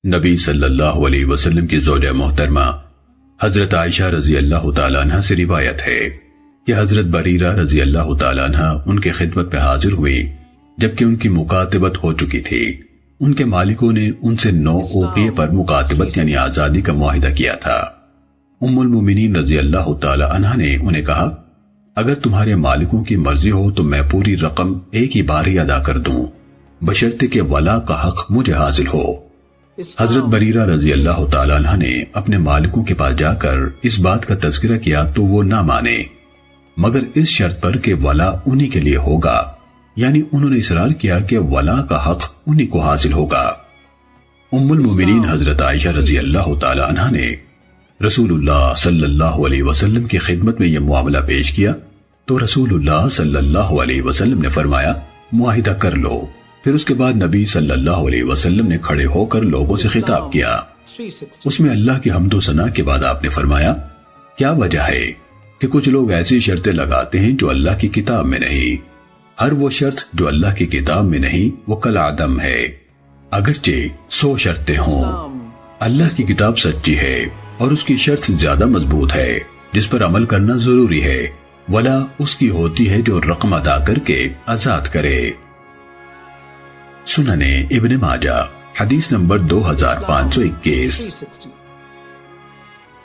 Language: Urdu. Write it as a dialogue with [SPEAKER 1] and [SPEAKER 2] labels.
[SPEAKER 1] نبی صلی اللہ علیہ وسلم کی زوجہ محترمہ حضرت عائشہ رضی اللہ تعالیٰ عنہ سے روایت ہے کہ حضرت بریرہ رضی اللہ تعالیٰ عنہ ان کے خدمت پہ حاضر ہوئی جبکہ ان کی مکاتبت ہو چکی تھی۔ ان کے مالکوں نے ان سے 9 اوقیے پر مکاتبت یعنی آزادی کا معاہدہ کیا تھا۔ ام المومنین رضی اللہ تعالیٰ عنہ نے انہیں کہا اگر تمہارے مالکوں کی مرضی ہو تو میں پوری رقم ایک ہی بار ہی ادا کر دوں بشرطے کہ ولا کا حق مجھے حاصل ہو۔ حضرت بریرہ رضی اللہ تعالیٰ عنہ نے اپنے مالکوں کے پاس جا کر اس بات کا تذکرہ کیا تو وہ نہ مانے مگر اس شرط پر کہ ولا انہی کے لیے ہوگا، یعنی انہوں نے اصرار کیا کہ ولا کا حق انہی کو حاصل ہوگا۔ ام المومنین حضرت عائشہ رضی اللہ تعالیٰ عنہ نے رسول اللہ صلی اللہ علیہ وسلم کی خدمت میں یہ معاملہ پیش کیا تو رسول اللہ صلی اللہ علیہ وسلم نے فرمایا معاہدہ کر لو۔ پھر اس کے بعد نبی صلی اللہ علیہ وسلم نے کھڑے ہو کر لوگوں سے خطاب کیا۔ اس میں اللہ کی حمد و ثنا کے بعد آپ نے فرمایا کیا وجہ ہے کہ کچھ لوگ ایسی شرطیں لگاتے ہیں جو اللہ کی کتاب میں نہیں، ہر وہ شرط جو اللہ کی کتاب میں نہیں وہ کالعدم ہے، اگرچہ 100 شرطیں ہوں۔ اللہ کی کتاب سچی ہے اور اس کی شرط زیادہ مضبوط ہے جس پر عمل کرنا ضروری ہے، ولا اس کی ہوتی ہے جو رقم ادا کر کے آزاد کرے۔ سنن ابن ماجہ حدیث نمبر 2521۔